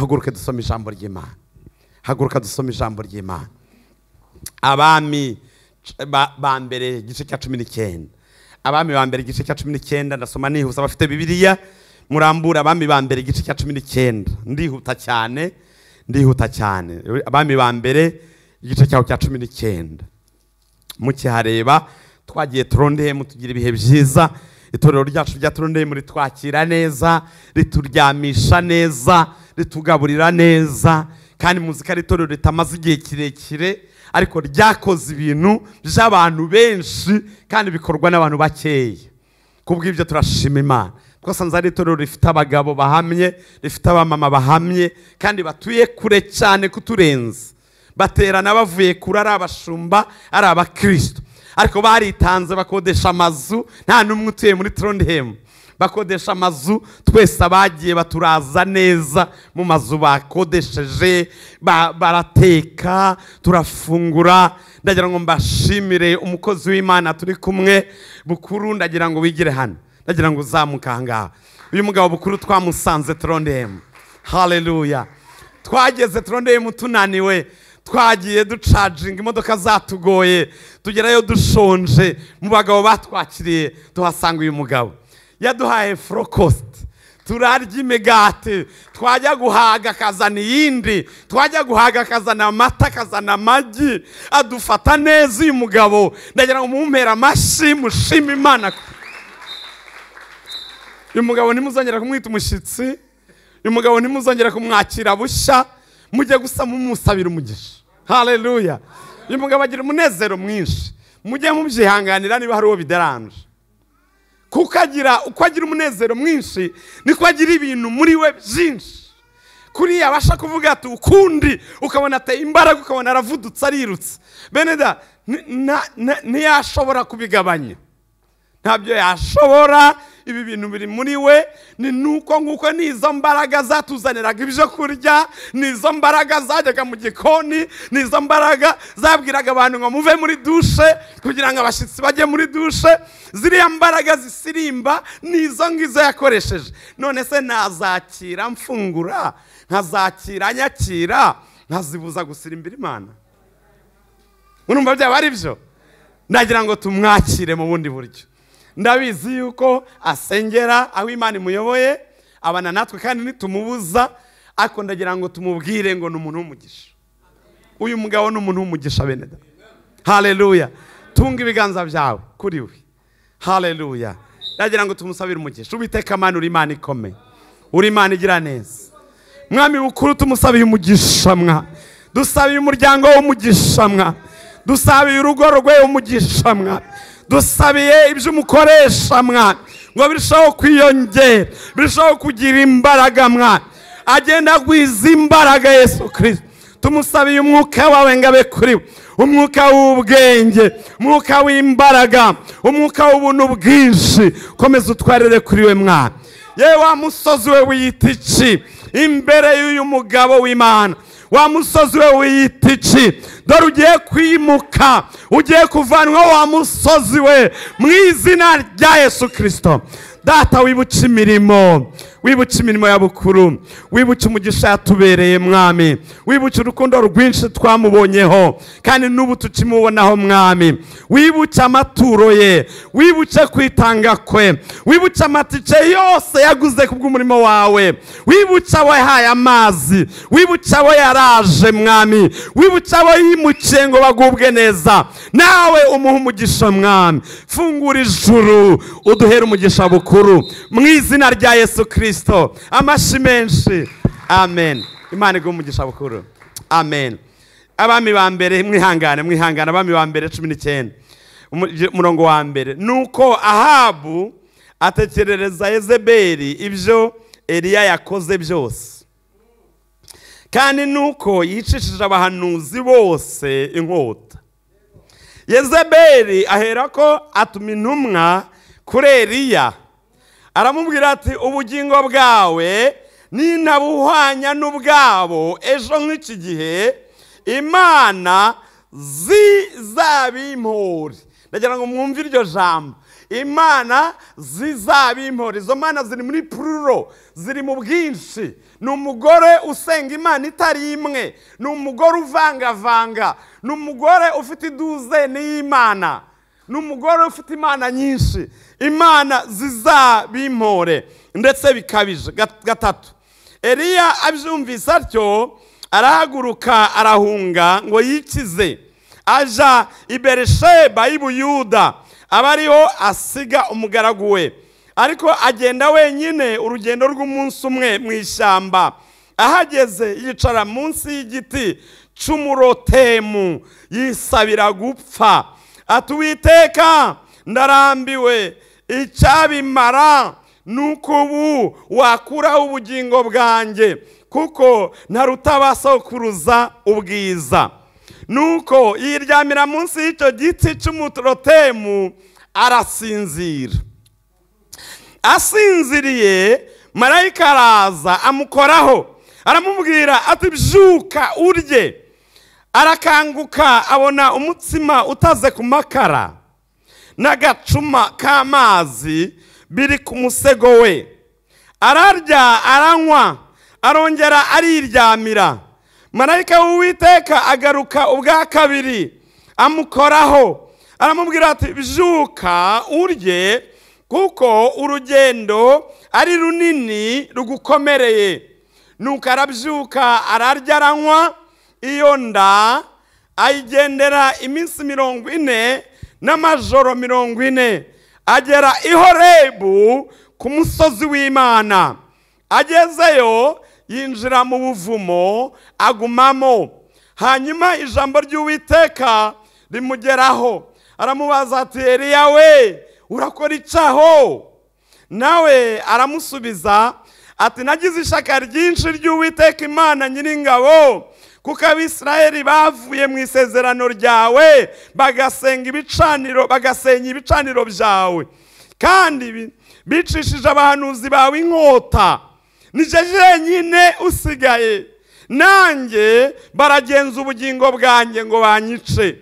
haguruke dusome ijambo ry'Imana. Haguruka dusome ijambo ry'Imana. Abami ba mbere igice cya 19. Abami ba mbere igice cya 19 ndasoma nihusa bafite Bibiliya murambura abami ba mbere igice cya 19. Ndihuta cyane. Abami ba mbere igice cya 19. Mukihareba twagiye Trondheim tugira ibihe byiza. Itorero ryacu rya Trondheim ritwakira neza, rituryamisha neza, ritugaburira neza, kandi muzika itorero ritamaze igihe kirekire ariko ryakoze ibintu by'abantu benshi kandi bikorwa n'abantu bakeya. Kubw'ibyo turashima Imana. Twasanze ari itorero rifite abagabo bahamye, rifite abamama bahamye kandi batuye kure cyane kuturenza. Baterana bavuye kure ari abashumba, ari abakristo. Ariko baritanze bakodesha amazu, nta numwe utuye muri Trondheim. Bakodesha amazu, twese abagiye baturaza neza mu mazu bakodesheje, barateka, turafungura. Ndagira ngo mbashimire umukozi w'Imana turi kumwe Bukuru, ndagira ngo wigire hano. Ndagira ngo uzamuka ahangaha. Uyu mugabo Bukuru twamusanze Trondheim. Haleluya. Twageze Trondheim tunaniwe. Twagiye ducharging imodoka zatugoye, tugerayo dushonje. Mu bagabo batwakiriye tuhasanga uyu mugabo. Yaduhaye frokost, turarya imigati, twajya guhaga akazana iyindi, twajya guhaga akazana amata, akazana amagi. Adufata neza uyu mugabo. Ndagira ngo mumpera amashyi mushima Imana. Uyu mugabo ntimuzongera kumwita umushyitsi, uyu mugabo ntimuzongera kumwakira bushya, mujye gusa mumusabira umugisha. Haleluya. Uyu mugabo agira umunezero mwinshi, mujye mubyihanganira niba hari uwo bideranje. Kuko uko agira umunezero mwinshi niko agira ibintu muri we byinshi. Kuriya abasha kuvuga ati ukundi, ukabona ateye imbaraga, ukabona aravudutse arirutse. Beneda ntiyashobora kubigabanya, ntabyo yashobora. Ibi bintu biri muri we, ni nuko nguko nizo mbaraga zatuzaniraga ibyo kurya, nizo mbaraga zajyaga mu gikoni, nizo mbaraga zabwiraga abantu ngo muve muri dushe kugira ngo abashyitsi bajye muri dushe. Ziriya mbaraga zisirimba nizo ngizo yakoresheje. None se nazakira mfungura, nkazakira nyakira, nkazibuza gusirimbira Imana? Urumva byaba ari byo? Ndagira ngo tumwakire mu bundi buryo. Ndabizi yuko asengera aho Imana imuyoboye, abana natwe kandi nitumubuza. Ariko ndagira ngo tumubwire ngo ni umuntu w'umugisha. Uyu mugabo ni umuntu w'umugisha Beneda. Haleluya. Tunga ibiganza byawe kuri we. Haleluya. Ndagira ngo tumusabire umugisha. Ubiteka Mana, uri Imana ikomeye, uri Imana igira neza. Mwami Bukuru tumusabiye umugisha mwa, dusabiye umuryango w'umugisha mwa, dusabiye urugo rwe umugisha mwa, dusabiye ibyo umukoresha mwa ngo birushaho kwiyongera, birushaho kugira imbaraga mwa, agenda agwiza imbaraga Yesu Kristo. Tumusabiye umwuka wawe ngabe kuri we, umwuka w'ubwenge, umwuka w'imbaraga, umwuka w'ubuntu bwinshi. Komeza utwarire kuri we mwa. Yewe wa musozi we wiyita iki imbere y'uyu mugabo w'Imana? Wa musozi we wiyita iki? Dore ugiye kwimuka, ugiye kuvanwa wa musozi we mu izina rya Yesu Kristo. Data wibuke imirimo, wibuke imirimo ya Bukuru, wibuke umugisha yatubereye Mwami, wibuke urukundo rwinshi twamubonyeho kandi n'ubu tukimubonaho Mwami. Wibuke amaturo ye, wibuke kwitanga kwe, wibuke amatike yose yaguze kubw'umurimo wawe, wibuke abo yahaye amazi, wibuke abo yaraje Mwami, wibuke abo yimukiye ngo bagubwe neza. Nawe umuha umugisha Mwami. Fungura ijuru uduhere umugisha Bukuru mu izina rya Yesu Kristo. Amashyi menshi. Amen. Imana iguhe umugisha Bukuru. Amen. Abami ba mbere mwihangane. Abami ba mbere 19 umurongo wa mbere. Nuko Ahabu atekerereza Yezebeli ibyo Eliya yakoze byose, kandi nuko yicishije abahanuzi bose inkota. Yezebeli aherako atuma intumwa kuri Eliya, aramubwira ati ubugingo bwawe ninabuhwanya n'ubwabo ejo nk'iki gihe Imana zizabimpore. Ndagira ngo mwumve iryo jambo, imana zizabimpore. Izo mana ziri muri pluro, ziri mu bwinshi. Ni umugore usenga imana itari imwe, ni umugore uvangavanga, ni umugore ufite iduzeni y'imana, ni umugore ufite imana nyinshi. Imana zizabimpore ndetse bikabije. Gatatu, Eliya abyumvise atyo arahaguruka arahunga ngo yikize, aja i Berisheba y'i Buyuda, aba ariho asiga umugaragu we. Ariko agenda wenyine urugendo rw'umunsi umwe mu ishyamba. Ahageze yicara munsi y'igiti cy'umurotemu yisabira gupfa. Ati Uwiteka, ndarambiwe, icyabimara nuko ubu wakuraho ubugingo bwanjye, kuko ntarutabasokuruza ubwiza. Nuko yiryamira munsi y'icyo giti cy'umurotemu arasinzira. Asinziriye, marayika araza amukoraho, aramubwira ati byuka urye. Arakanguka abona umutsima utaze ku makara n'agacuma k'amazi biri ku musego we. Ararya aranywa, arongera ariryamira. Marayika w'Uwiteka agaruka ubwa kabiri amukoraho, aramubwira ati byuka urye, kuko urugendo ari runini rugukomereye. Nuko arabyuka ararya aranywa, iyo nda ayigendera iminsi 40 n'amajoro 40, agera i Horebu ku musozi w'Imana. Agezeyo yinjira mu buvumo agumamo. Hanyuma ijambo ry'Uwiteka rimugeraho, aramubaza ati Eliya we, urakora icyaho? Nawe aramusubiza ati nagize ishaka ryinshi ry'Uwiteka Imana Nyiringabo, kuko Abisirayeli bavuye mu isezerano ryawe bagasenya ibicaniro byawe, kandi bicishije abahanuzi bawe inkota. Nije jenyine usigaye, nanjye baragenza ubugingo bwanjye ngo banyice.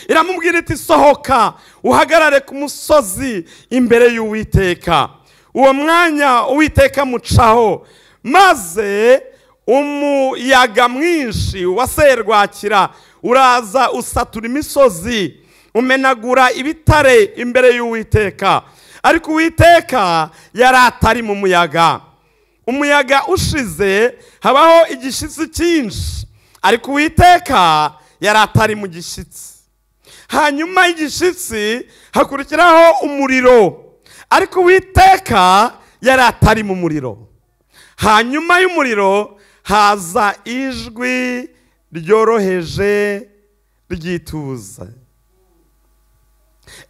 Iramubwira iti sohoka uhagarare ku musozi imbere y'Uwiteka. Uwo mwanya Uwiteka mucaho, maze umuyaga mwinshi wa serwakira uraza usatura imisozi, umenagura ibitare imbere y'Uwiteka. Ariko Uwiteka yari atari mu muyaga. Umuyaga ushize habaho igishitsi cyinshi, ariko Uwiteka yari atari mu gishitsi. Hanyuma y'igishitsi hakurikiraho umuriro, ariko Uwiteka yari atari mu muriro. Hanyuma y'umuriro haza ijwi ryoroheje ryituza.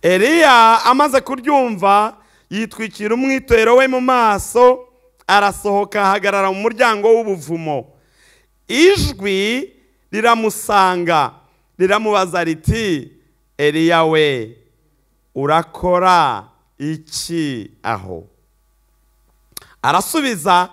Eliya amaze kuryumva yitwikira umwitero we mu maso, arasohoka ahagarara mu muryango w'ubuvumo. Ijwi riramusanga riramubaza riti Eliya we, urakora iki aho? Arasubiza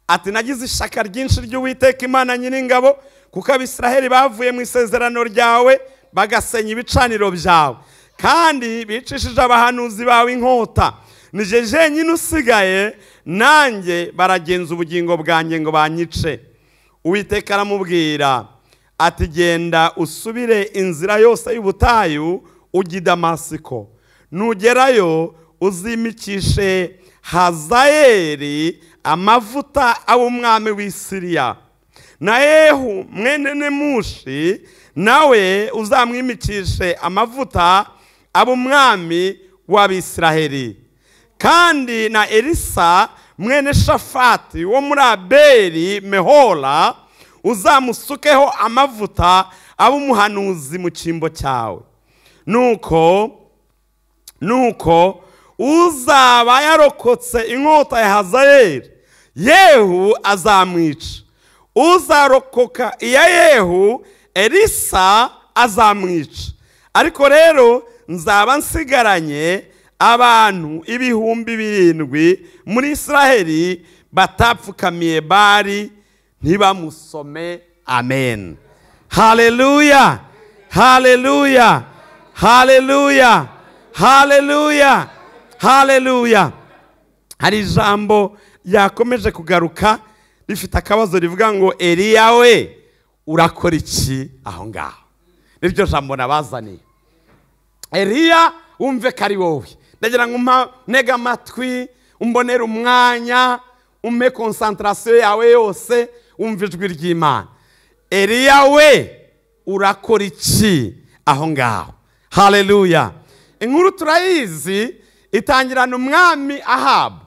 ati nagize ishaka ryinshi ry'Uwiteka Imana Nyiringabo, kuko Abisirayeli bavuye mu isezerano ryawe bagasenya ibicaniro byawe, kandi bicishije abahanuzi bawe inkota. Nije jenyine usigaye, nanjye baragenza ubugingo bwanjye ngo banyice. Uwiteka aramubwira ati genda usubire inzira yose y'ubutayu ujya i Damasiko. Nugerayo uzimikishe Hazayeli amavuta ab'umwami w'i Siriya, na Yehu mwene Nimushi nawe uzamwimikishe amavuta ab'umwami w'Abisiraheli. Kandi na Elisa mwene Shafati wo muri Abeli Mehola uzamusukeho amavuta ab'umuhanuzi mu cyimbo cyawe. Nuko uzaba yarokotse inkota ya Hazayeli, Yehu azamwica. Uzarokoka iya Yehu, Elisa azamwica. Ariko rero nzaba nsigaranye abantu 7,000 muri Israheli batapfukamiye Bali ntibamusome. Amen. Haleluya, haleluya, haleluya, haleluya, haleluya. Hari ijambo yakomeje kugaruka rifite akabazo rivuga ngo Eliya we urakora iki aho ngaho? Niryo jambo nabazaniye. Eliya wumve kari wowe, ndagira ngo ntega amatwi, umbonera umwanya, umpe concentration yawe yose, umve ijwi ry'Imana. Eliya we urakora iki aho ngaho? Haleluya. Inkuru turayizi, itangirana umwami Ahabu,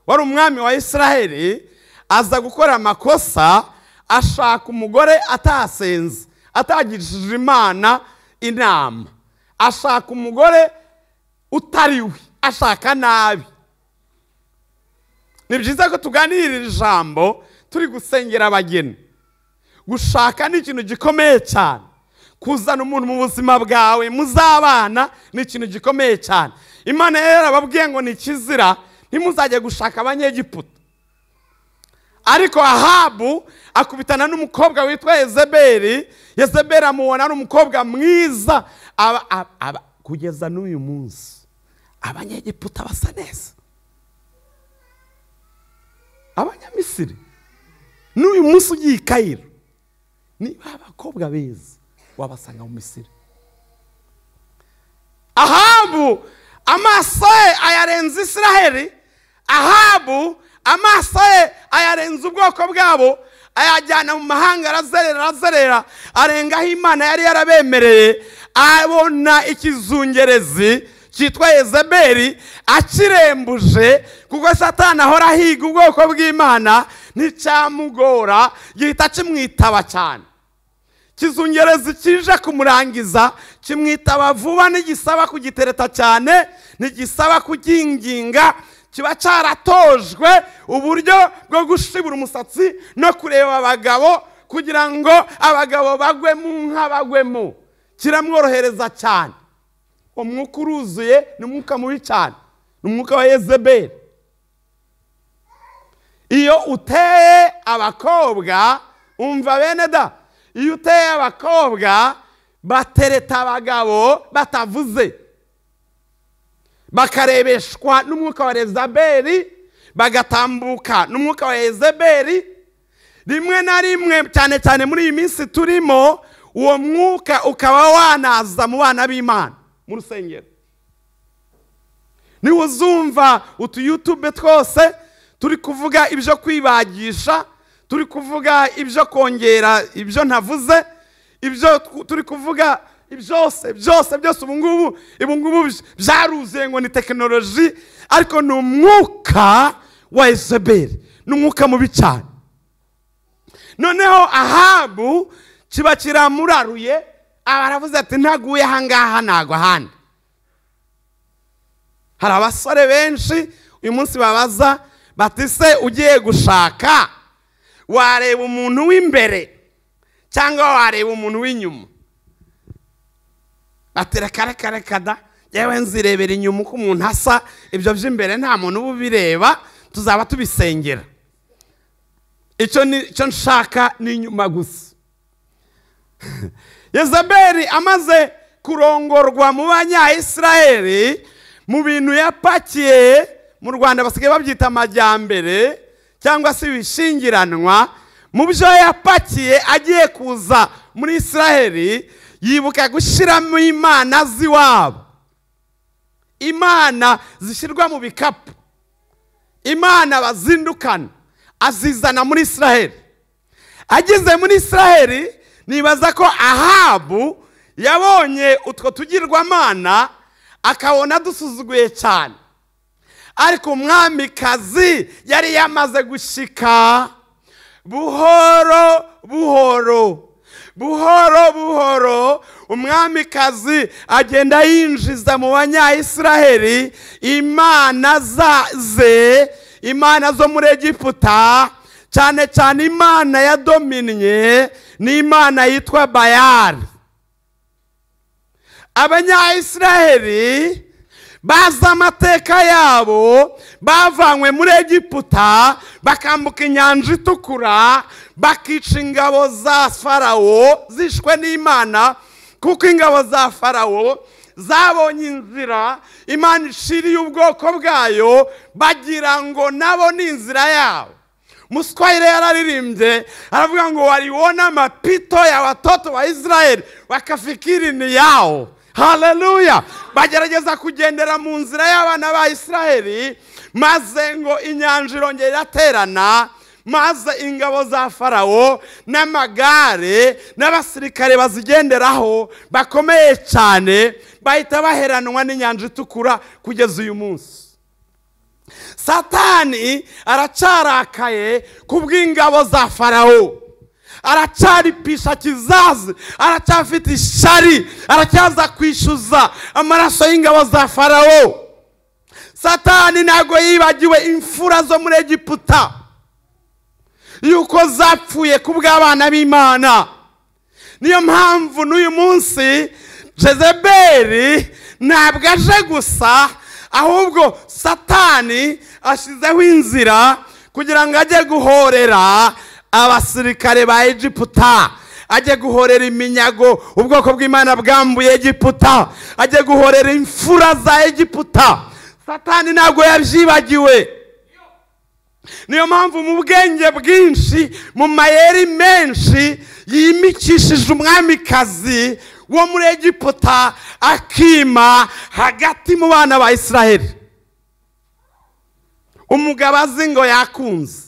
wari umwami wa Israeli, aza gukora amakosa, ashaka umugore atasenze, atagirishije Imana inama, ashaka umugore utariwe, ashaka nabi. Ni byiza ko tuganirira ijambo turi gusengera abageni. Gushaka ni ikintu gikomeye cyane. Kuzana umuntu mu buzima bwawe muzabana ni ikintu gikomeye cyane. Imana yarababwiye ngo ni kizira ntimuzajye gushaka abanyegiputa. Ariko Ahabu akubitana n'umukobwa witwa Yezebeli. Yezebeli amubona ari umukobwa mwiza, kugeza n'uyu munsi abanyegiputa basa neza. Abanyamisiri n'uyu munsi ugiye i Kayiro, niba abakobwa beza wabasanga mu Misiri. Ahabu amaso ye ayarenze Israheli. Ahabu amaso ye ayarenze ubwoko bwabo, ayajyana mu mahanga, arazerera arengaho Imana yari yarabemereye. Abona ikizungerezi cyitwa Yezebeli akirembuje, kuko Satani ahora ahiga ubwoko bw'Imana, nticyamugora, gihita kimwitaba cyane. Kizungerezi kije kumurangiza, kimwitaba vuba, ntigisaba kugitereta cyane, ntigisaba kuginginga, kiba cyaratojwe uburyo bwo gushibura umusatsi no kureba abagabo kugira ngo abagabo bagwemo nk'abagwemo. Kiramworohereza cyane. Umwuka uruzuye ni umwuka mubi cyane, ni umwuka wa Yezebeli. Iyo uteye abakobwa, umva bene da, iyo uteye abakobwa batereta abagabo batavuze, bakarebeshwa n'umwuka wa Yezebeli, bagatambuka n'umwuka wa Yezebeli. Rimwe na rimwe, cyane cyane muri iyi minsi turimo, uwo mwuka ukaba wanaza mu bana b'Imana mu rusengero. Niwe uzumva utu YouTube twose turi kuvuga ibyo kwibagisha, turi kuvuga ibyo kongera ibyo ntavuze, ibyo turi kuvuga byose ubu ngubu byaruzuye ngo ni tekinoloji, ariko ni umwuka wa Yezebeli, ni umwuka mubi cyane. Noneho Ahabu kiba kiramuraruye, abaravuze ati ntaguye ahangaha nagwa ahandi. Hari abasore benshi uyu munsi babaza bati se ugiye gushaka wareba umuntu w'imbere cyangwa wareba umuntu w'inyuma? Ati reka da, yewe nzirebera inyuma uko umuntu asa, ibyo by'imbere nta muntu uba ubireba, tuzaba tubisengera. Icyo nshaka ni inyuma gusa. Yezebeli amaze kurongorwa mu banya-Israeli, mu bintu yapakiye, mu Rwanda basigaye babyita amajyambere cyangwa se ibishingiranwa, mu byo yapakiye agiye kuza muri Israeli, yibuka gushyiramo imana z'iwabo. Imana zishyirwa mu bikapu, imana bazindukana, azizana muri Israeli. Ageze muri Israeli, nibaza ko Ahabu yabonye utwo tugirwamana, akabona dusuzuguye cyane. Ariko umwamikazi yari yamaze gushika. Buhoro buhoro umwamikazi agenda yinjiza mu banya-Israeli imana ze, imana zo muri Egiputa, cyane cyane imana yadominye ni imana yitwa Bayali. Abanya-Israeli baza amateka yabo, bavanywe muri Egiputa bakambuka inyanja itukura, bakica ingabo za Farawo zishwe n'Imana, kuko ingabo za Farawo zabonye inzira Imana ishiriye ubwoko bwayo bagira ngo nabo ni inzira yabo. Muswahili yararirimbye aravuga ngo waliona mapito ya watoto wa Israeli wakafikiri ni yao. Haleluya! Bagerageza kugendera mu nzira y'abana ba Israeli, maze ngo inyanja irongera iraterana, maze ingabo za Farawo n'amagare n'abasirikare bazigenderaho bakomeye cyane bahita baheranwa n'inyanja itukura kugeza uyu munsi. Satani aracarakaye kubw'ingabo za Farawo, aracaripisha kizazi, aracafite ishari, aracyaza kwishyuza amaraso y'ingabo za Farawo. Satani ntago yibagiwe imfura zo muri Egiputa yuko zapfuye kubw'abana b'Imana. Niyo mpamvu n'uyu munsi Jezebeli ntabwo aje gusa, ahubwo Satani ashizeho inzira kugira ngo ajye guhorera abasirikare ba Egiputa, ajye guhorera iminyago ubwoko bw'Imana bwambuye Egiputa, ajye guhorera imfura za Egiputa. Satani ntabwo yabyibagiwe. Niyo mpamvu mu bwenge bwinshi, mu mayeri menshi, yimikishije umwamikazi wo muri Egiputa akima hagati mu bana ba Israeli. Umugabo azi ngo yakunze,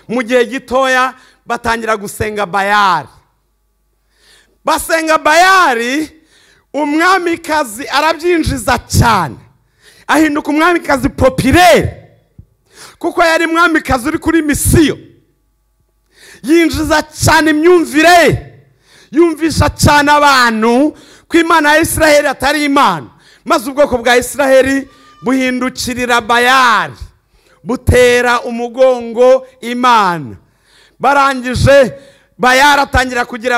mu gihe gitoya batangira gusenga Bayali. Basenga Bayali, umwamikazi arabyinjiza cyane, ahinduka umwamikazi populaire kuko yari mwamikazi uri kuri misiyo. Yinjiza cyane imyumvire, yumvisha cyane abantu ko Imana ya Israeli atari Imana, maze ubwoko bwa Israeli buhindukirira Bayali, butera umugongo Imana. Barangije Bayali atangira kugira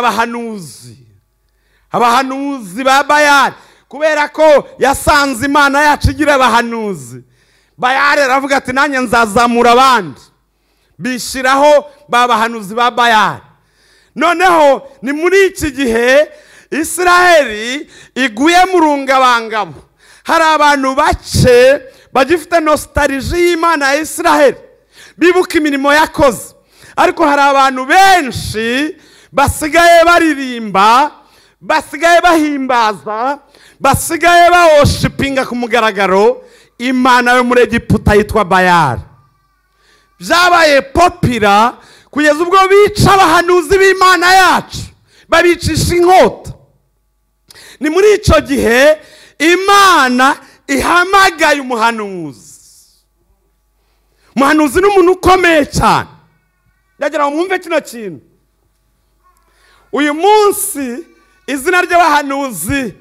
abahanuzi ba Bayali, kubera ko yasanze Imana yacu igira abahanuzi. Bayali aravuga ati nanjye nzazamura abandi, bishyiraho babahanuzi ba Bayali. Noneho ni muri iki gihe Israeli iguye mu rungabangabo. Hari abantu bake bagifite nostalgie y'Imana ya Israeli, bibuka imirimo yakoze, ariko hari abantu benshi basigaye baririmba, basigaye bahimbaza, basigaye baworshipinga ku mugaragaro Imana yo muri Egiputa yitwa Bayali. Byabaye popira kugeza ubwo bica abahanuzi b'Imana yacu, babicisha inkota. Ni muri icyo gihe Imana ihamagaye umuhanuzi. Umuhanuzi ni umuntu ukomeye cyane. Yagira ngo mwumve kino kintu. Uyu munsi izina ry'abahanuzi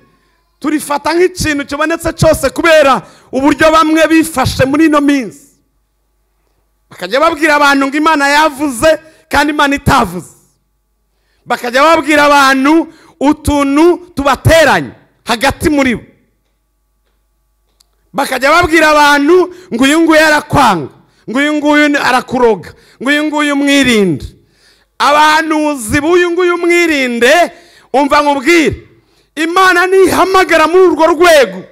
turifata nk'ikintu kibonetse cyose kubera uburyo bamwe bifashe muri ino minsi. Bakajya babwira abantu ngo Imana yavuze kandi Imana itavuze. Bakajya babwira abantu utuntu tubateranye hagati muri bo. Bakajya babwira abantu ngo uyu nguyu arakwanga, ngo uyu nguyu arakuroga, ngo uyu nguyu mwirinde. Abahanuzi b'uyu nguyu mwirinde, umva nkubwire, Imana nihamagara muri urwo rwego.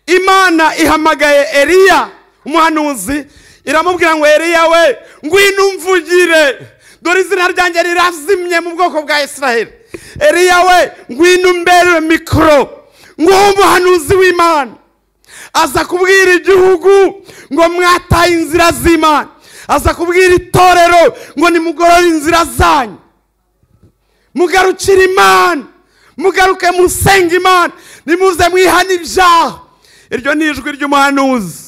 Imana ihamagaye Eliya umuhanuzi, iramubwira ngo Eliya we, ngwino umvugire, dore izina ryanjye rirazimye mu bwoko bwa Israeli. Eliya we, ngwino umbere mikoro, ngo umuhanuzi w'Imana aza kubwira igihugu ngo mwataye inzira z'Imana, aza kubwira itorero ngo nimugorore inzira zanyu, mugarukire Imana, mugaruke musenga Imana, nimuze mwihana ibyaha. Iryo ni ijwi ry'umuhanuzi.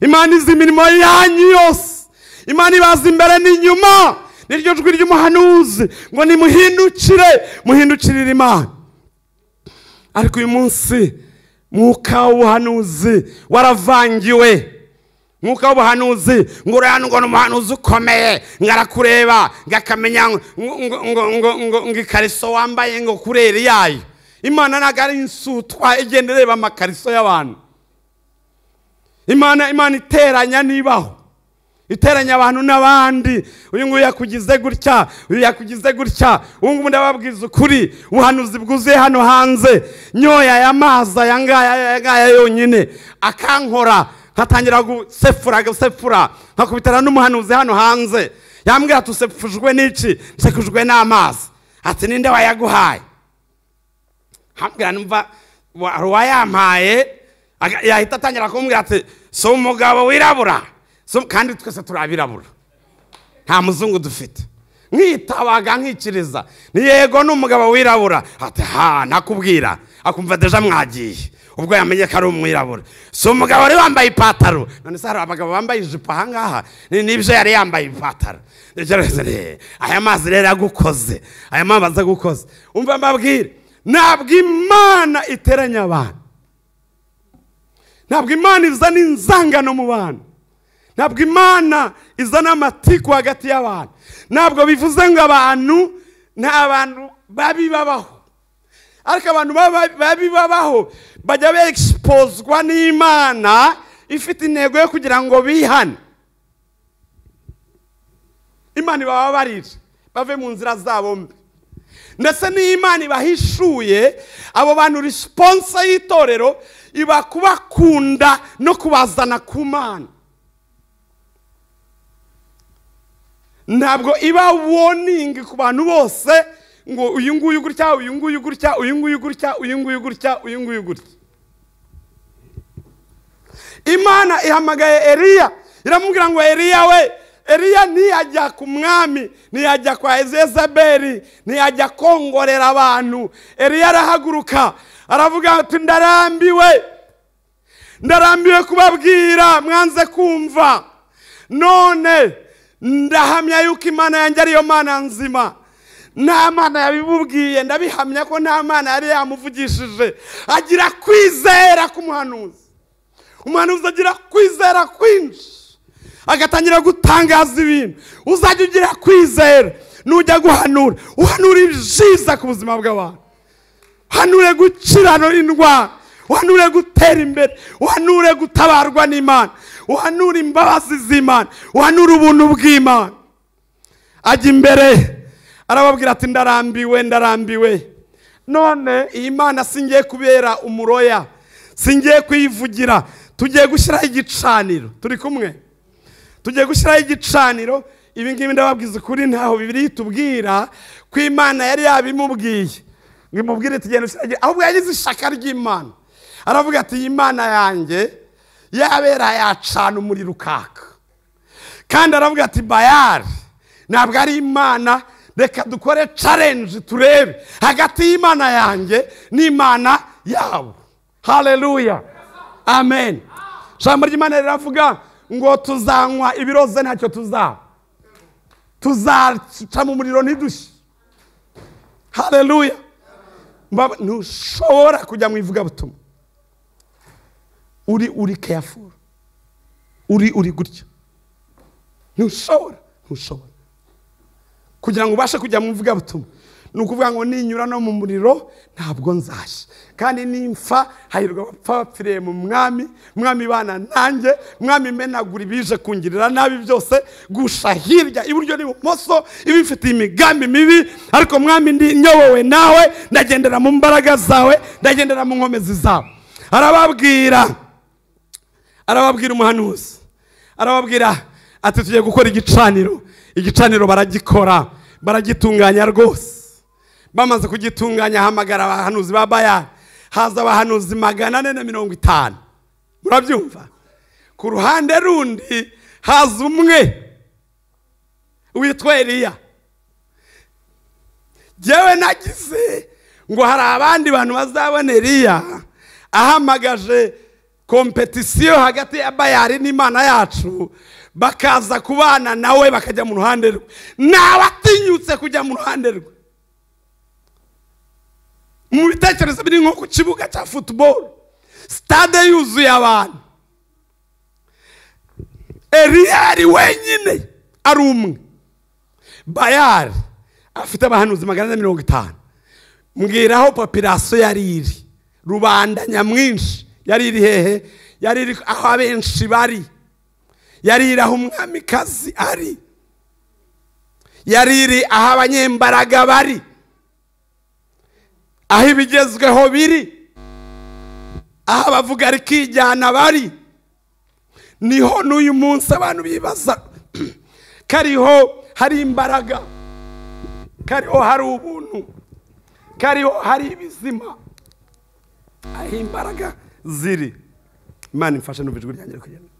Imana izi imirimo yanyu yose, Imana ibaza imbere n'inyuma. Niryo jwi ry'umuhanuzi ngo nimuhindukire, muhindukirire Imana. Ariko uyu munsi mwuka w'ubuhanuzi waravangiwe. Mwuka w'ubuhanuzi ngo uriya ngo n'umuhanuzi ukomeye, ngarakureba ngakamenya ngo ikariso wambaye ngo kurera yayo. Imana ntago ari insutwa igenda ireba amakariso y'abantu. Imana iteranya nibaho. iteranya abantu n'abandi. Uyu nguyu yakugize gutya, uyu yakugize gutya. Ubu ngubu ndababwiza ukuri, ubuhanuzi bwuzuye hano hanze. Nyoya aya mazi aya ngaya yonyine akankora, nkatangira gusefura nkakubitana n'umuhanuzi hano hanze. Yambwira tusefujwe n'iki? Nsekujwe n'amazi. Ati ninde wayaguhaye? Hambwira numva wayampaye, yahita atangira kumbwira ati so umugabo wirabura. Kandi twese turabirabura, nta muzungu dufite. Nkitabaga nkikiriza, ni yego n'umugabo wirabura. Ati ha nakubwira, akumva deja mwagiye ubwo yamenye ko ari umwirabura. So umugabo wari wambaye ipataro, none se hari abagabo bambaye ijipo aha ngaha? Nibyo yari yambaye ipataro. Aya mazi rero agukoze, aya mazi agukoze. Umva mbabwire, ntabwo Imana iteranya abantu, ntabwo Imana izana inzangano mu bantu, ntabwo Imana izana amatiku hagati y'abantu. Ntabwo bivuze ngo abantu nta bantu babi babaho, ariko abantu babi babaho bajya be-exposwa n'Imana ifite intego yo kugira ngo bihane. Imana ibababarire bave mu nzira zabo mbi, ndetse n'Imana ibahishuye abo bantu. Response y'itorero iba kubakunda no kubazana ku Mana. Ntabwo iba warning ku bantu bose ngo uyu nguyu gutya, uyu nguyu gutya, uyu nguyu gutya, uyu nguyu gutya, uyu nguyu gutya. Imana ihamagaye Eliya, iramubwira ngo Eliya we, Eliya ntiyajya ku mwami, ntiyajya kwa Yezebeli, ntiyajya kongorera abantu. Eliya arahaguruka aravuga ati ndarambiwe kubabwira mwanze kumva. None ndahamya yuko Imana yanjye ariyo Mana nzima. Nta Mana yabibubwiye, ndabihamya ko nta Mana yari yamuvugishije. Agira kwizera k'umuhanuzi. Umuhanuzi agira kwizera kwinshi, agatangira gutangaza ibintu. Uzajya ugira kwizera nujya guhanura, uhanura ibyiza ku buzima bw'abantu. Uhanure gukiranura indwara, uhanure gutera imbere, uhanure gutabarwa n'Imana, uhanure imbabazi z'Imana, uhanure ubuntu bw'Imana. Ajya imbere arababwira ati ndarambiwe. None iyi Mana singiye kubera umuroya, singiye kuyivugira. Tugiye gushyiraho igicaniro. Turi kumwe? Tugiye gushyiraho igicaniro. Ibi ngibi ndababwiza ukuri, ntaho Bibiliya itubwira ko Imana yari yabimubwiye ngo imubwire tugende ushyiraho, ahubwo yagize ishaka ry'Imana. Aravuga ati iyi Mana yanjye yabera yacana umuriro ukaka. Kandi aravuga ati Bayali ntabwo ari Imana, reka dukore challenge turebe hagati y'Imana yanjye n'Imana yabo. Haleluya, amen. Jambo ry'Imana riravuga ngo tuzanywa ibiroze ntacyo tuzaca mu muriro ntidushye. Haleluya. Ntushobora kujya mu ivugabutumwa uri careful, uri gutya. Ntushobora kugira ngo ubashe kujya mu ivugabutumwa. Ni ukuvuga ngo ninyura no mu muriro ntabwo nzashya, kandi nimfa hahirwa abapfa bapfiriye mu mwami. Mwami bana nanjye, mwami menagura ibije kungirira nabi byose, gusha hirya iburyo n'ibumoso ibifitiye imigambi mibi. Ariko mwami ndi nyobowe nawe, ndagendera mu mbaraga zawe, ndagendera mu nkomezi zawe. Arababwira umuhanuzi, arababwira ati tugiye gukora igicaniro. Igicaniro baragikora, baragitunganya rwose. Bamaze kugitunganya hamagara abahanuzi ba Bayali. Haza abahanuzi 450. Murabyumva? Ku ruhande rundi haza umwe witwa Eliya. Jewe nagize ngo hari abandi bantu bazabona Eliya ahamagaje competition hagati ya Bayali n'Imana yacu, bakaza kubana nawe bakajya mu ruhande rwe. Nabatinyutse kujya mu ruhande rwe. Mu bitekerezo biri nko ku kibuga cya football, stade yuzuye abantu. Eliya ari wenyine, ari umwe. Bayali afite abahanuzi 450. Mbwiraho population yari iri, rubanda nyamwinshi yari iri hehe? Yari iri aho abenshi bari. yari iri aho umwamikazi ari, yari iri aho abanyembaraga bari, aho ibigezweho biri, aho abavuga rikijyana bari. Niho n'uyu munsi abantu bibaza kariho hari imbaraga, kariho hari ubuntu, kariho hari ibizima, aho imbaraga ziri. Imana imfashe n'ubwo ijwi ryanjye kugenda.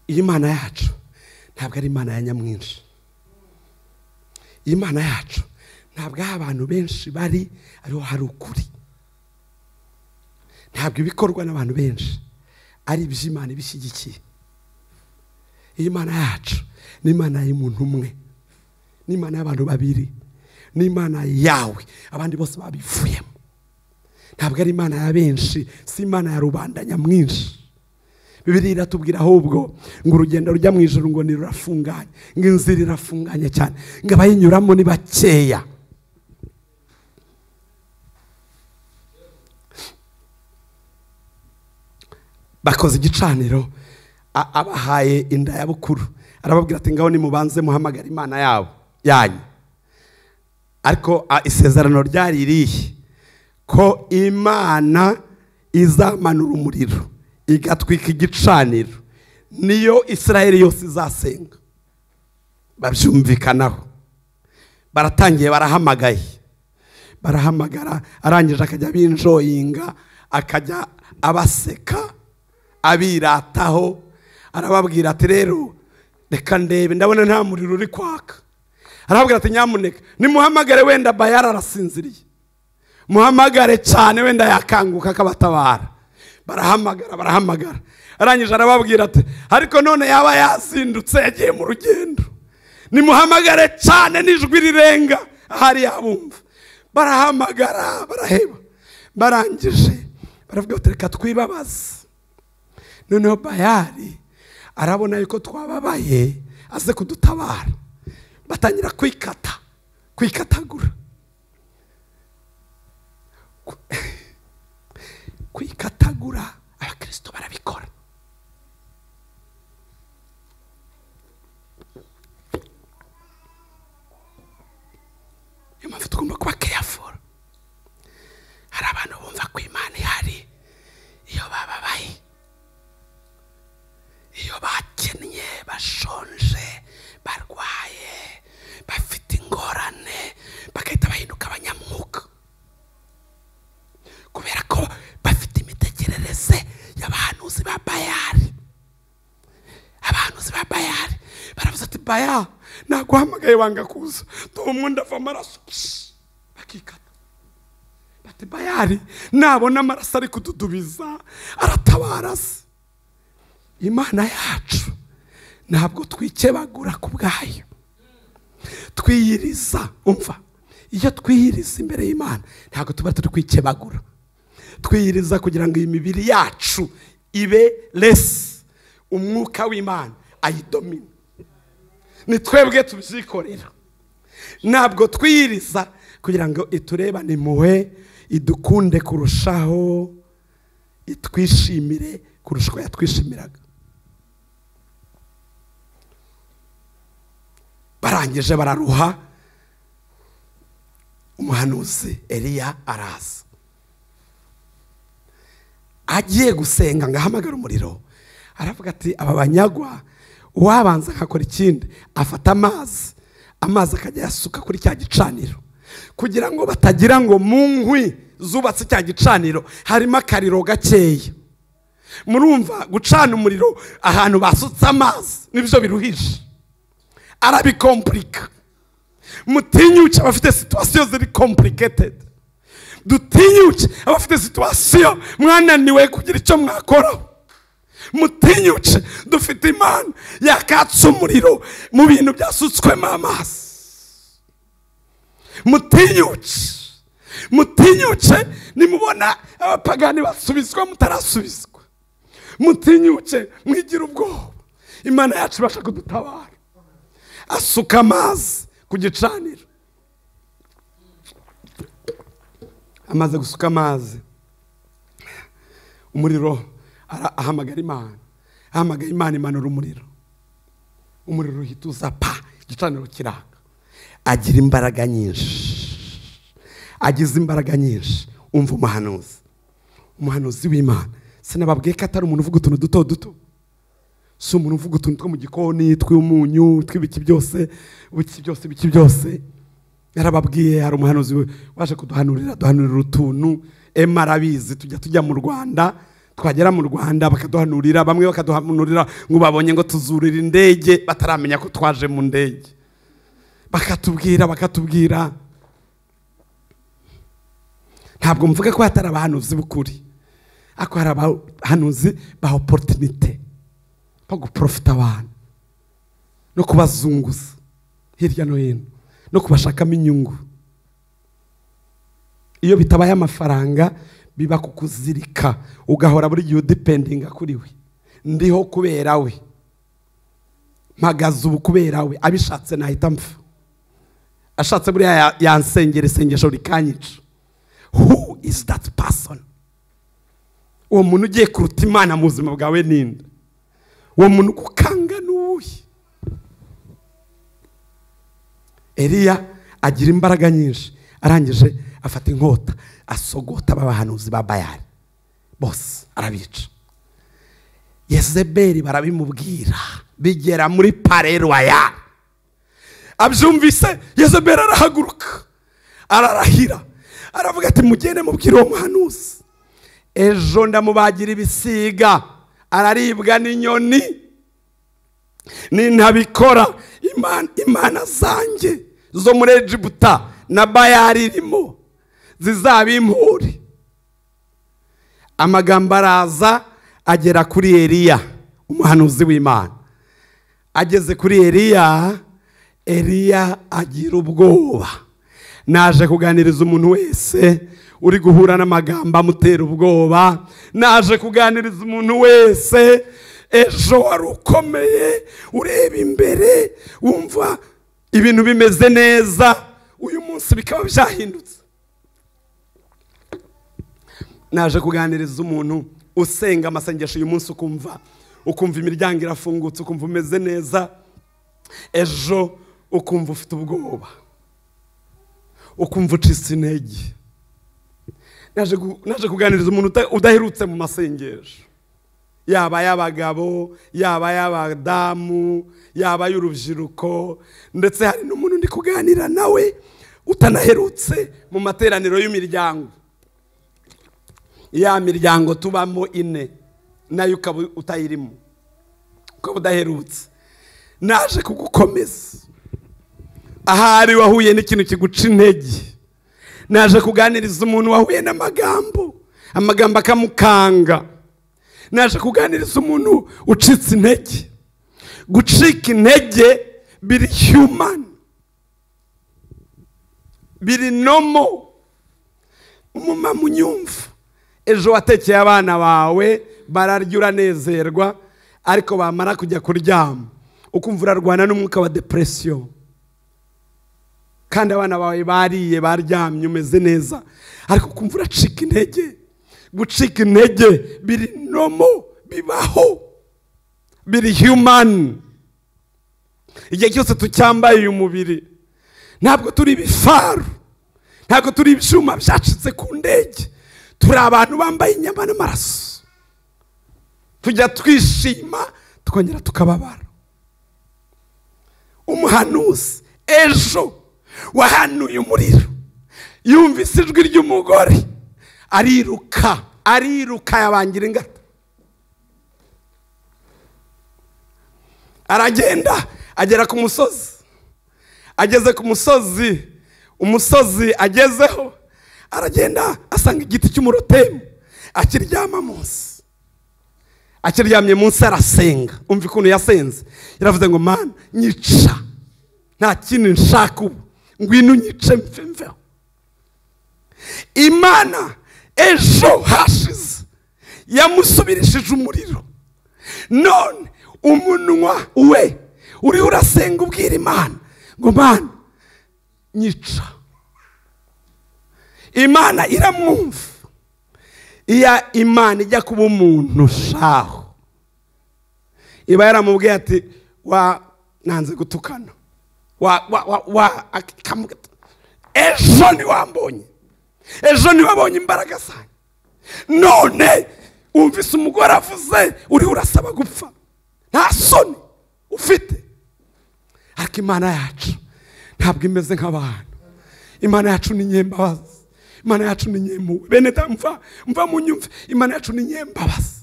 Iyi Mana yacu ntabwo ari Imana ya nyamwinshi. Iyi Mana yacu ntabwo aho abantu benshi bari ariho hari ukuri. Ntabwo ibikorwa n'abantu benshi ari iby'Imana ibishyigikiye. Iyi Mana yacu ni Imana y'umuntu umwe, ni Imana y'abantu babiri, ni Imana yawe abandi bose babivuyemo. Ntabwo ari Imana ya benshi, si Imana ya rubanda nyamwinshi. Bibiliya iratubwira ahubwo ngo urugendo rujya mu ijuru ngo nirurafunganye, ngo inzira irafunganye cyane, ngo abayinyuramo ni bakeya. Bakoze igicaniro, abahaye inda ya bukuru, arababwira ati ngaho nimubanze muhamagara Imana yabo yanyu. Ariko isezerano ryari irihe? Ko Imana izamanura umuriro igatwika igicaniro, niyo Israeli yose izasenga. Babyumvikanaho, baratangiye, barahamagara, arangije akajya binjoyinga, akajya abaseka, abirataho, arababwira ati rero reka ndebe, ndabona nta muriro uri kwaka. Arababwira ati nyamuneka nimuhamagare, wenda Bayali arasinziriye, muhamagare cyane wenda yakanguka akabatabara. Barahamagara, arangije arababwira ati ariko none yaba yazindutse yagiye mu rugendo, nimuhamagare cyane n'ijwi rirenga ahari yabumva. Barahamagara, baraheba, barangije baravuga ati reka twibabaze. Noneho Bayali arabona yuko twababaye, aze kudutabara. Batangira kwikatagura. Kwikatagura abakristo barabikora. Impamvu tugomba kuba careful. Hari abantu bumva ko Imana ihari iyo bababaye, iyo bakennye, bashonje, barwaye, bafite ingorane, bagahita bahinduka abanyamwuka, kubera ko bafite imitekerereze y'abahanuzi ba Bayali. Abahanuzi ba Bayali baravuze ati Bayali naguhamagaye wanga kuza, tumu ndava amaraso, bakikata. Bati Bayali nabona amaraso ari kududubiza aratabara se. Imana yacu ntabwo twikebagura ku bwayo, twiyiriza. Umva, iyo twiyiriza imbere y'Imana ntabwo tuba turi kwikebagura, twiyiriza kugira ngo imibiri yacu ibe less, umwuka w'Imana ayidomine. Ni twebwe tubyikorera, ntabwo twiyiriza kugira ngo iturebane impuhwe, idukunde kurushaho, itwishimire kurusha uko yatwishimiraga. Barangije bararuha, umuhanuzi Eliya araza, agiye gusenga ngo ahamagare umuriro. Aravuga ati aba banyagwa, uwabanza akakora ikindi, afata amazi akajya yasuka kuri cya gicaniro, kugira ngo batagira ngo mu nkwi zubatse cya gicaniro harimo akariro gakeya. Murumva gucana umuriro ahantu basutse amazi nibyo biruhije, arabikomplika. Mutinyuke abafite situation ziri complicated, dutinyuke abafite situation mwananiwe kugira icyo mwakora. Mutinyuke dufite Imana yakatse umuriro mu bintu byasutswemo amazi. Mutinyuke nimubona abapagani basubizwa mutarasubizwa. Mutinyuke mwigira ubwoba, Imana yacu ibasha kudutabara. Asuka amazi ku gicaniro, amaze gusuka amazi umuriro ahamagara Imana, ahamagaye Imana imanura umuriro uhita uza pa, igicaniro kiraka. Agira imbaraga nyinshi, agize imbaraga nyinshi. Umva umuhanuzi w'Imana, sinababwiye ko atari umuntu uvuga utuntu duto duto, si umuntu uvuga utuntu two mu gikoni tw'umunyu tw'ibiki byose. Yarababwiye hari umuhanuzi waje kuduhanurira utuntu. Emma arabizi, tujya mu Rwanda, twagera mu Rwanda bakaduhanurira, bamwe bakaduhanurira ngo babonye ngo tuzurira indege bataramenya ko twaje mu ndege, bakatubwira. Ntabwo mvuga ko hatari abahanuzi b'ukuri, ariko hari abahanuzi ba opportunité bo guprofita abantu no kubazunguza hirya no hino no kubashakamo inyungu. Iyo bitabaye amafaranga biba kukuzirika, ugahora buri gihe udependinga kuri we. Ndiho kubera we, mpagaze ubu kubera we, abishatse nahita mpfa, ashatse buriya yansengera isengesho rikanyica. Who is that person? Uwo muntu ugiye kuruta Imana mu buzima bwawe ninde? Uwo muntu gukanga n'uwuhe? Eliya agira imbaraga nyinshi, arangije afata inkota asogota abahanuzi ba Bayali bose arabica. Yezebeli barabimubwira, bigera muri Palais Royal. Abyumvise Yezebeli arahaguruka, ararahira, aravuga ati mugende mubwire uwo muhanuzi, ejo ndamubagira ibisiga, araribwa n'inyoni, nintabikora imana zanjye zo muri Egiputa na Bayali irimo zizabimpure. Amagambo araza agera kuri Eliya umuhanuzi w'Imana. Ageze kuri Eliya agira ubwoba. Naje kuganiriza umuntu wese uri guhura n'amagambo amutera ubwoba, naje kuganiriza umuntu wese ejo wari ukomeye, ureba imbere wumva ibintu bimeze neza, uyu munsi bikaba byahindutse. Naje kuganiriza umuntu usenga amasengesho uyu munsi ukumva imiryango irafungutse, ukumva umeze neza, ejo ukumva ufite ubwoba, ukumva ucitse intege. Naje kuganiriza umuntu udaherutse mu masengesho, yaba y'abagabo, yaba y'abadamu, yaba y'urubyiruko, ndetse hari n'umuntu ndi kuganira nawe utanaherutse mu materaniro y'imiryango. Ya miryango tubamo ine nayo ukaba utayirimo, ukaba udaherutse. Naje kugukomeza ahari wahuye n'ikintu kiguca intege. Naje kuganiriza umuntu wahuye n'amagambo akamukanga. Naje kuganiriza umuntu ucitse intege. Gucika intege biri human, biri normal. Umumama unyumva, ejo watekeye abana bawe bararya uranezerwa, ariko bamara kujya kuryama ukumva urarwana n'umwuka wa depression, kandi abana bawe bariye baryamye umeze neza, ariko ukumva uracika intege. Gucika intege biri normal, bibaho, biri human. Igihe cyose tucyambaye uyu mubiri, ntabwo turi ibifaru, ntabwo turi ibyuma byacitse ku ndege, turi abantu bambaye inyama n'amaraso. Tujya twishima tukongera tukababara. Umuhanuzi ejo wahanuye umuriro, yumvise ijwi ry'umugore, ariruka yabangira ingata, aragenda agera ku musozi. Ageze ku musozi, umusozi agezeho, aragenda asanga igiti cy'umurotemu, akiryama munsi. Akiryamye munsi arasenga. Umva ukuntu yasenze, yaravuze ngo Mana nyica, nta kintu nshaka ubu, ngwino nyice mveho. Imana ejo hashize yamusubirishije umuriro, none umunwa we uri urasenga ubwira Imana ngo Mana nyica. Imana iramwumva, iya Imana ijya kuba umuntu shaho iba yaramubwiye ati nanze gutukana ejo ni wabonye imbaraga zanjye none wumvise umugore avuze uriho urasaba gupfa nta soni ufite. ariko Imana yacu ntabwo imeze nk'abantu. Imana yacu ni nyembabazi, Imana yacu ni nyempuhwe. bene mva munyumve, Imana yacu ni nyembabazi,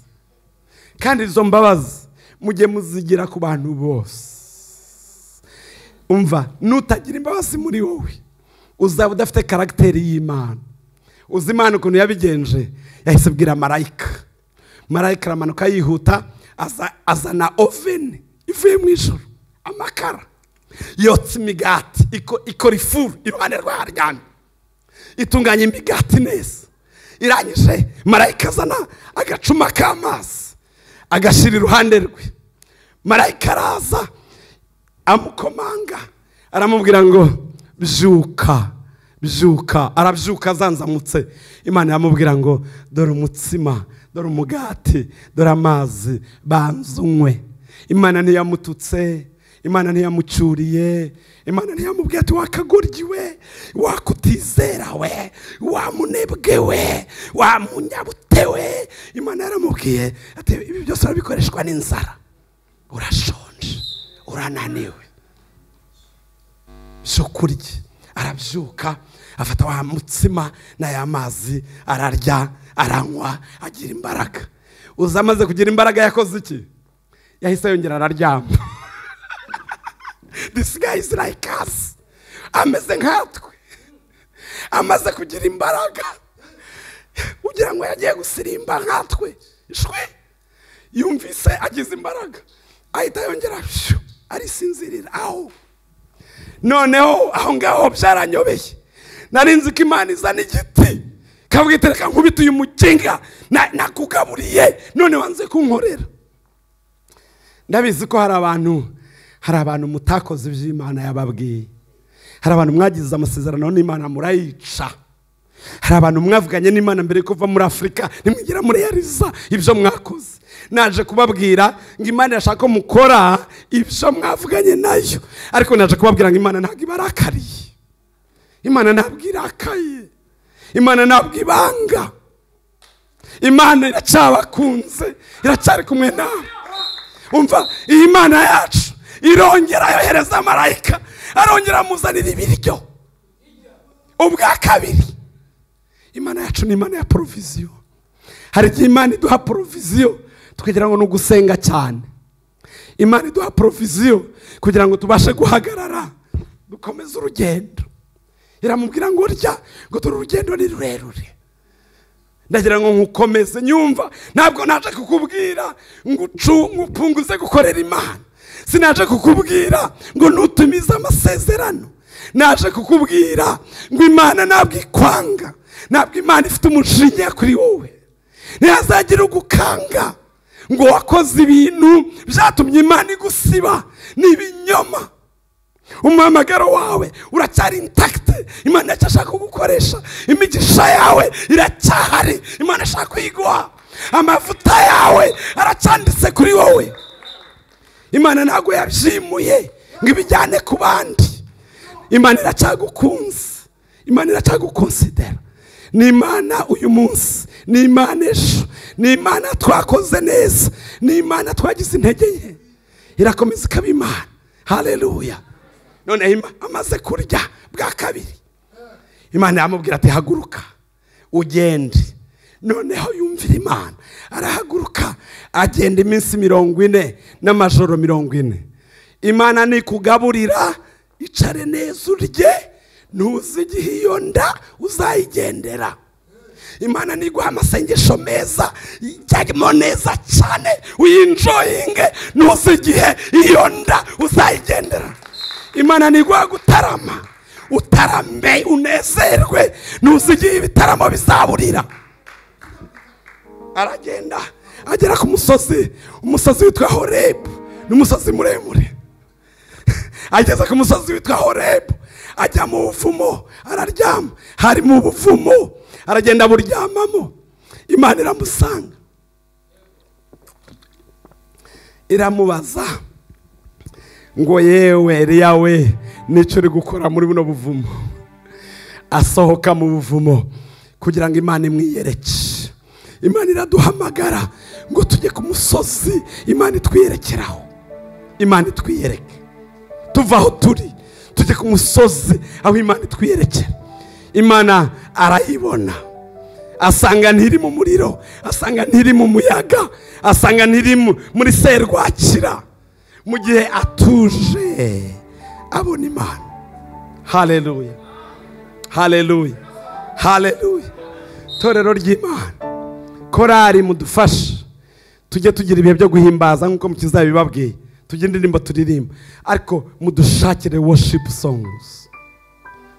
kandi izo mbabazi mujye muzigira ku bantu bose. umva, nutagira imbabazi muri wowe uzaba udafite karagiteri y'Imana. uzi Imana ukuntu yabigenje, yahise abwira marayika aramanuka yihuta, azana oveni ivuye mu ijoro, amakara yotsa imigati, ikora ifuru iruhande rw'aharyamye, itunganya imigati neza. irangije marayika azana agacuma k'amazi agashyira iruhande rwe. marayika araza amukomanga, aramubwira ngo byuka. arabyuka azanzamutse. Imana yamubwira ngo dore umutsima, dore umugati, dore amazi, banza unywe. Imana ntiyamututse, Imana ntiyamucyuriye, Imana ntiyamubwiye ati wakagoryi we, wakutizera we, wamunebwe we, wamunyabute we. Imana yaramubwiye ati ibi byose urabikoreshwa n'inzara, urashonje, urananiwe, byo kurya. arabyuka afata wa mutsima n'aya mazi, ararya, aranywa, agira imbaraga. uza amaze kugira imbaraga yakoze iki? yahise yongera araryama. This guy is like us. ameze nkatwe, amaze kugira imbaraga ugira ngo yagiye gusirimba nkatwe. shwe yumvise agize imbaraga, ahita yongera arisinzirira aho. noneho aho ngaho byaranyobeye. nari nzi ko Imana izana igiti kavuga reka nkubite uyu mukinga nakugaburiye, none wanze kunkorera. ndabizi ko hari abantu mutakoze iby'Imana yababwiye. hari abantu mwagize amasezerano n'Imana murayica. hari abantu mwavuganye n'Imana mbere kuva muri Afurika nimwigira mureyariza ibyo mwakoze. naje kubabwira ngo Imana yashaka ko mukora ibyo mwavuganye nayo, ariko naje kubabwira ngo Imana ntabwo ibarakariye, Imana ntabwo irakaye, Imana ntabwo ibanga. Imana iracyabakunze, iracyari kumwe nawe. umva, iyi Imana yacu irongera yohereza marayika, arongera amuzanira ibiryo ubwa kabiri. Imana yacu ni Imana ya proviziyo. hari igihe Imana iduha proviziyo tukagira ngo ni ugusenga cyane. Imana iduha proviziyo kugira ngo tubashe guhagarara dukomeze urugendo. iramubwira ngo urya, ngo turi urugendo ni rurerure, ndagira ngo nkukomeze. nyumva, ntabwo naje kukubwira ngo upunguze gukorera Imana. sinaje kukubwira ngo ntutumize amasezerano. naje kukubwira ngo Imana ntabwo ikwanga, ntabwo Imana ifite umujinya kuri wowe. ntihazagira ugukanga ngo wakoze ibintu byatumye Imana igusiba. ni ibinyoma. umuhamagaro wawe uracyari intakite. Imana irashaka kugukoresha. imigisha yawe iracyahari. Imana ishaka kuyiguha. amavuta yawe aracyanditse kuri wowe. Imana ntabwo yabyimuye ngo ibijyane ku bandi. Imana iracyagukunze, Imana iracyagukonsidera. ni Imana uyu munsi, ni Imana ejo, ni Imana twakoze neza, ni Imana twagize intege nke, irakomeza ikaba Imana. haleluya. none amaze kurya bwa kabiri, Imana yamubwira ati haguruka ugende. noneho yumvira Imana, arahaguruka agenda iminsi 40 n'amajoro 40. Imana ni kugaburira, icare neza urye, ntuzi igihe iyo nda uzayigendera. Imana ni guha amasengesho meza, ijyamo neza cyane, uyinjoyinge, ntuzi igihe iyo nda uzayigendera. Imana ni guha gutarama, utarambe unezerwe, ntuzi igihe ibitaramo bizaburira. aragenda agera ku musozi, umusozi witwa Horebu. ni umusozi muremure. ageze ku musozi witwa Horebu, ajya mu buvumo, araryama. hari mu buvumo, aragenda buryamamo. Imana iramusanga iramubaza ngo yewe Eliya we nicyo uri gukora muri buno buvumo. Asohoka mu buvumo kugira ngo Imana imwiyereke. Imana iraduhamagara ngo tujye ku musozi Imana itwiyerekeraho. Imana itwiyereke tuva aho turi tujye ku musozi aho Imana itwiyerekera. Imana arayibona, asanga ntiri mu muriro, asanga ntiri mu muyaga, asanga ntiri muri serwakira. Mu gihe atuje abona Imana. Haleluya, haleluya, haleluya. Torero ry'Imana, korari mudufashe tujye tugira ibihe byo guhimbaza nk'uko mukiza bibabwiye. Tujye indirimbo turirimba, ariko mudushakire worship songs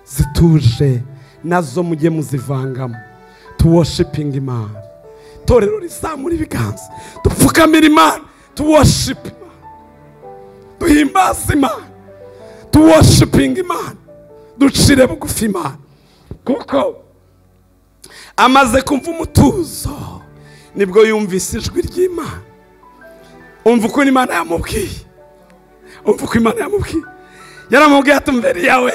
zituje, nazo mujye muzivangamo to worshiping Imana. Torero rizamura ibiganza, dupfukamira Imana, to worship Imana, duhimbaza Imana, to worshiping Imana, ducire bugufi Imana. Kuko amaze kumva umutuzo nibwo yumvise ijwi ry'Imana. Umva uko Imana yamubwiye, umva uko Imana yamubwiye. Yaramubwiye ati mbere yawe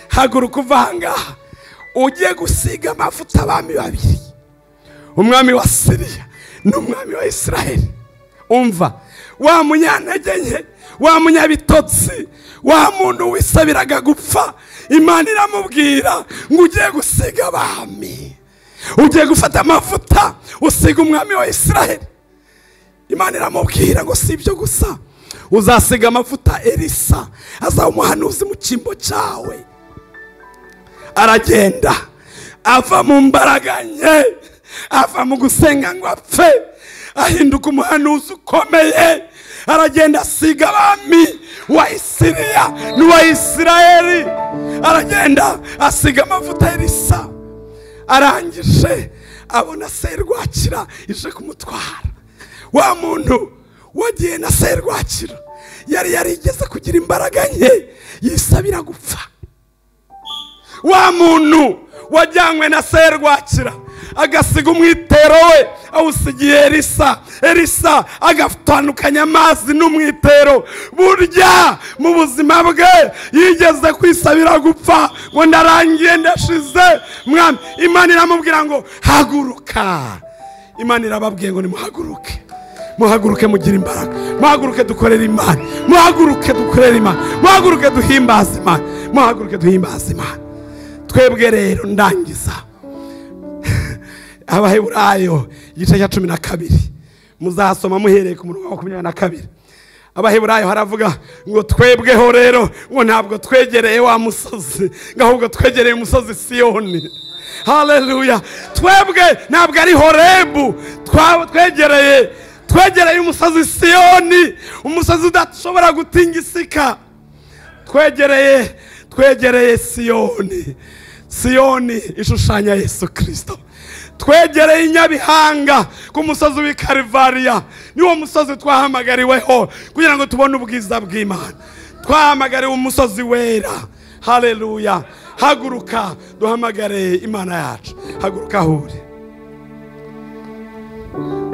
haguruka uva ahangaha ugiye gusiga amavuta abami babiri, umwami wa Siriya n'umwami wa Isiraheli. Umva wa munyantege nke, wa munyabitotsi, wa muntu wisabiraga gupfa, Imana iramubwira ngo ugiye gusiga abami, ugiye gufata amavuta usiga umwami wa Isiraheli. Imana iramubwira ngo si ibyo gusa, uzasiga amavuta Elisa, azaba umuhanuzi mu cyimbo cyawe. Aragenda ava mu mbaraga nke, ava mu gusenga ngo apfe, ahinduka umuhanuzi ukomeye. Aragenda asiga abami wa Siriya n'uwa Isiraheli. Aragenda asiga amavuta Elisa. Arangije abona serwakira ije kumutwara. Wa muntu wagiye na serwakira yari yarigeze kugira imbaraga nke, yisabira gupfa. Wa muntu wajyanywe na serwakira agasiga umwitero we awusigiye Elisa. Elisa agatandukanya amazi n'umwitero. Burya mu buzima bwe yigeze kwisabira gupfa ngo ndarangiye ndashize. Mwami, Imana iramubwira ngo haguruka. Imana irababwiye ngo nimuhaguruke, muhaguruke mugira imbaraga, muhaguruke dukorera Imana, muhaguruke dukorera Imana, muhaguruke duhimbaza Imana, muhaguruke duhimbaza Imana. Twebwe rero ndangiza Abaheburayo igice cya 12 muzasoma muhereye ku murongo wa 22. Abaheburayo haravuga ngo twebweho rero ngo ntabwo twegereye wa musozi, ahubwo twegereye umusozi Siyoni. Haleluya. Twebwe ntabwo ari Horebu, twegereye umusozi Siyoni, umusozi udashobora gutingisika. Twegereye Siyoni. Siyoni ishushanya Yesu Kristo. Twegereye Inyabihanga ku musozi w'i Kalivariya. Niwo musozi twahamagariweho kugira ngo tubone ubwiza bw'Imana. Twahamagariwe umusozi wera. Haleluya. Haguruka duhamagare Imana yacu. Haguruka hure.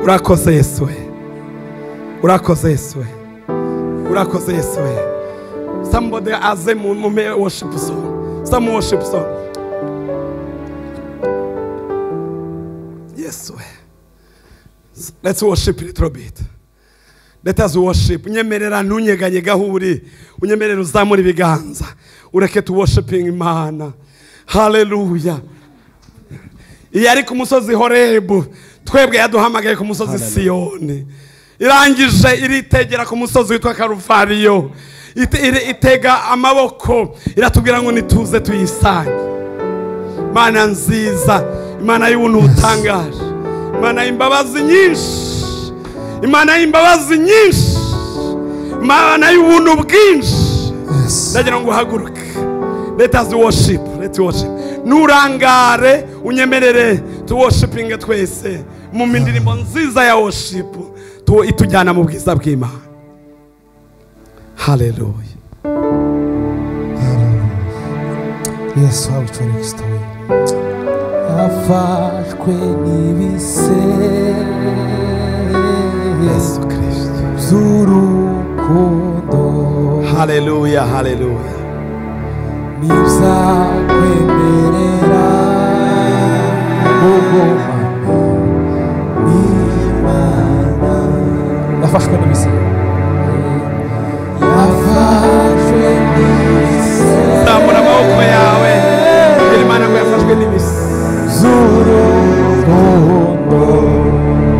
Urakoze Yesu we, urakoze Yesu we, urakoze Yesu we. Somebody aze mu worship song, some worship song. Yes we. Let's worship a little bit. Let us worship. Unyemerera ntunyeganyega huri, unyemerera uzamura ibiganza, ureke tu worshiping Imana. Hallelujah. Iyari ku musozi Horebu, twebwe yaduhamagaye ku musozi Siyoni. Irangije iritegera ku musozi witwa Kaluvariyo. Itega amaboko iratubwira ngo nituze tuyisange. Mana nziza, Imana y'ubuntu butangaje, Imana y'imbabazi nyinshi, Imana y'imbabazi nyinshi, Imana y'ubuntu bwinshi. Ndagira ngo uhaguruke. Let us worship. Let's worship. Nurangare unyemerere tu worshiping twese mu mindirimbo nziza ya worship itujyana mu bwiza bw'Imana. Hallelujah. Yes, how to next time. Nafashwe n'ibise Yesu Kristo. z'urukundo Haleluya, haleluya. nibizakwemerera kuguma n'Imana. Yafashwe n'ibise, yafashwe n'ibise Zamura amaboko yawe. Imana ngo yafashwe n'ibise z'urukundo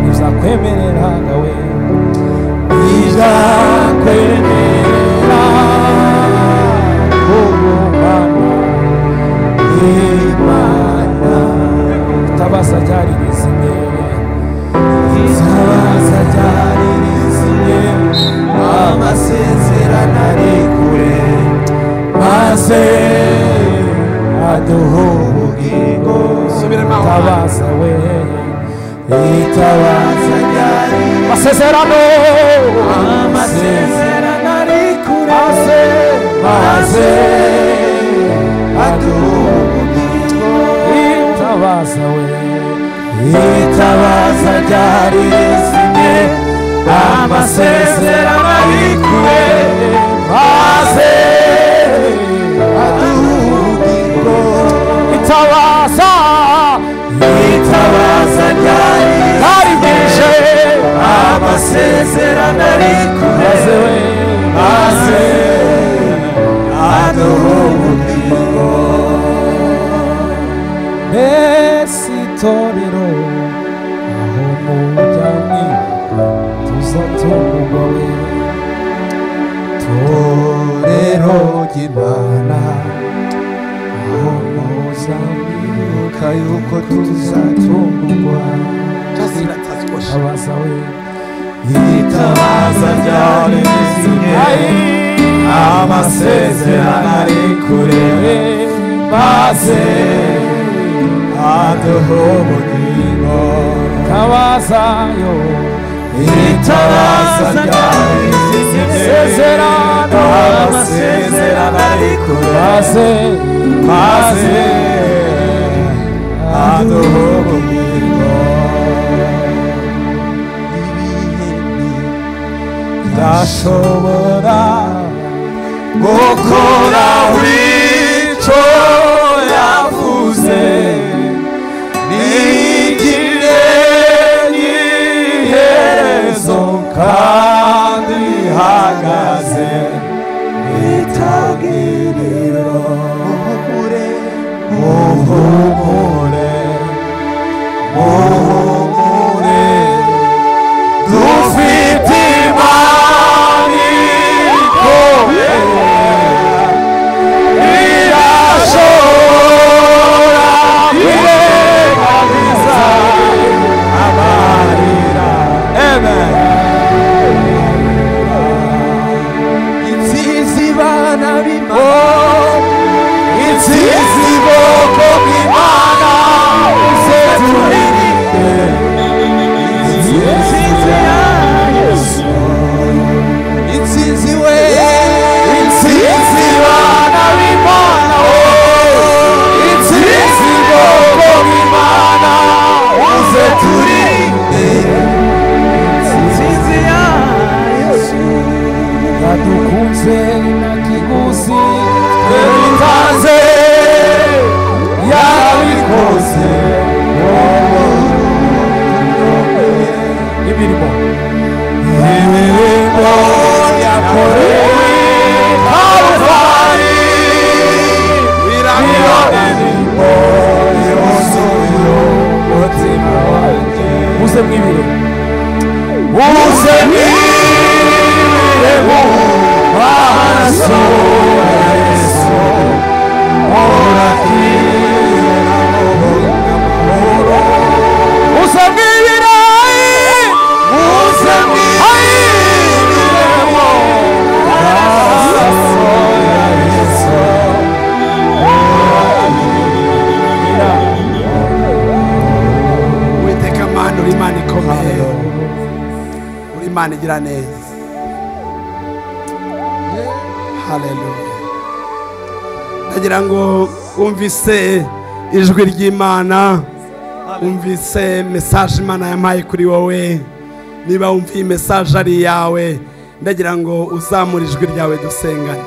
nibizakwemerera gawe, nibizakwemerera kugumana n'Imana. Itabaza ryari rizimye, itabaza ryari rizimye, amasezerano ari kure, maze aduha ubugingo. Itabaza we, itabaza ryari amasezerano, amasezerano ari kure, maze aduha ubugingo. Itabaza we, itabaza ryari rizimye, amasezerano ari kure, maze aduha ubugingo. Itabaza, itabaza ryari bwije, amasezerano ari kure, maze aduha ubugingo. Mbese itorero aho mujya mwibuka tuzatungurwa we, torero ry'Imana aho muza mwibuka yuko tuzatungurwa. Itabaza we, itabaza ryari rizimye, amasezerano ari kure, maze aduha ubugingo. Itabaza yo, itabaza ryari rizimye, amasezerano ari kure, maze aduha ubugingo. Ndashobora gukora w'icyo yavuze, nigire n'iherezo kandi hagaze itangiriro. Muhumure, muhumure, dufite Imana ikomeye, irashobora kwirengagiza amarira. Amen. Intsinzi bana b'Imana, intsinzi bwoko bw'Imana, se turirimbe intsinzi ya Yesu. Intsinzi we, intsinzi bana b'Imana, intsinzi bwoko bw'Imana, se turirimbe intsinzi ya Yesu. Yadukunze na kiguzi twitanze, yabikoze imirimo yakorewe Kalvari, imirimo yuzuye umutima wanjye. Muze mwibire, muze mwibire mu maraso ya Yesu, murakira amahoro. Muze mwibire, muze mwibire mu maraso ya Yesu, murakira. Uwiteka Mana, uri Imana ikomeye, uri Imana igira neza. Haleluya. Ndagira ngo wumvise ijwi ry'Imana. Umvise message Imana yampaye kuri wowe. Niba wumviye message ari yawe, ndagira ngo uzamure ijwi ryawe dusengane.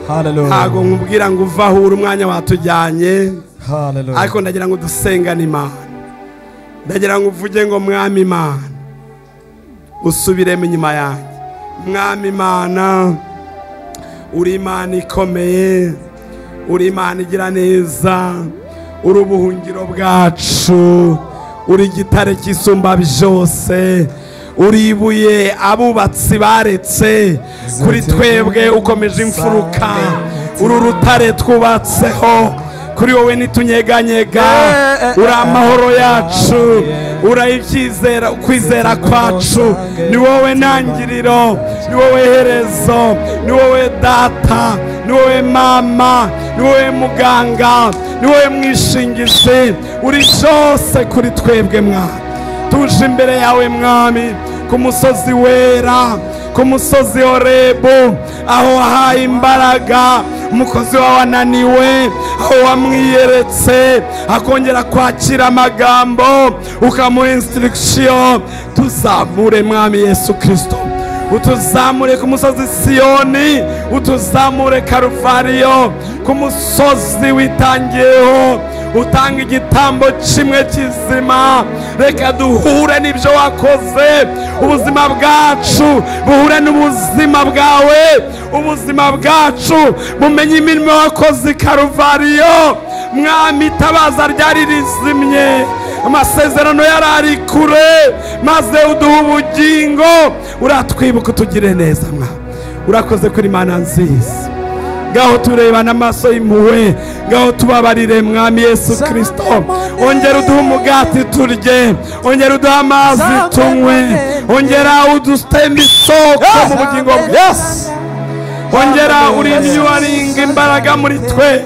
Hallelujah. Ntago nkubwira ngo uva aho uri umwanya watujyanye. Hallelujah. Ariko ndagira ngo dusengane Imana. Ndagira ngo uvuge ngo Mwami Imana, usubiremo inyuma yanjye. Mwami Imana, uri Imana ikomeye, uri Imana igira neza, uri ubuhungiro bwacu, uri igitare cy'isumba byose, uri ibuye abubatsi baretse kuri twebwe ukomeje imfuruka, uri urutare twubatseho, kuri wowe nitunyeganyega, uri amahoro yacu, uri ibyizera, kwizera kwacu, ni wowe ntangiriro, ni wowe herezo, ni wowe data, ni wowe mama, ni wowe muganga, ni wowe mwishingizi, uri byose kuri twebwe Mwami. Tuje imbere yawe Mwami ku musozi wera, ku musozi Horebu, aho wahaye imbaraga umukozi wawe wananiwe, aho wamwiyeretse akongera kwakira amagambo ukamuha instruction. Tuzamure Mwami Yesu Kristo, utuzamure ku musozi Siyoni, utuzamure Karuvariyo, ku musozi witangiyeho, utanga igitambo kimwe kizima. Reka duhure n'ibyo wakoze, ubuzima bwacu buhure n'ubuzima bwawe, ubuzima bwacu bumenye imirimo wakoze i Karuvariyo. Mwami, itabaza ryari rizimye, amasezerano yari ari kure, maze uduha ubugingo. Uratwibuka utugire neza Mwami, urakoze kuri Imana nziza. Ngaho turebana amaso y'impuhwe, ngaho tubabarire Mwami Yesu Kristo. Ongera uduhe umugati turye, ongera uduhe amazi tunywe, ongera udutembe isoko mu bugingo bwacu, ongera uriniyuwaringa imbaraga muri twe,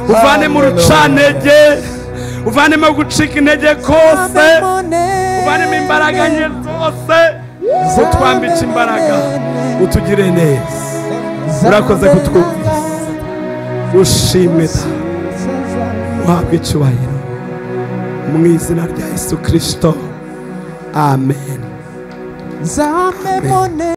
uvane mu rucantege, uvanemo gucika intege kose, uvanemo imbaraga nke zose, utwambike imbaraga, utugire neza. Urakoze kutwumvisa, ushimwe uhabwe icyubahiro mu izina rya Yesu Kristo, amen.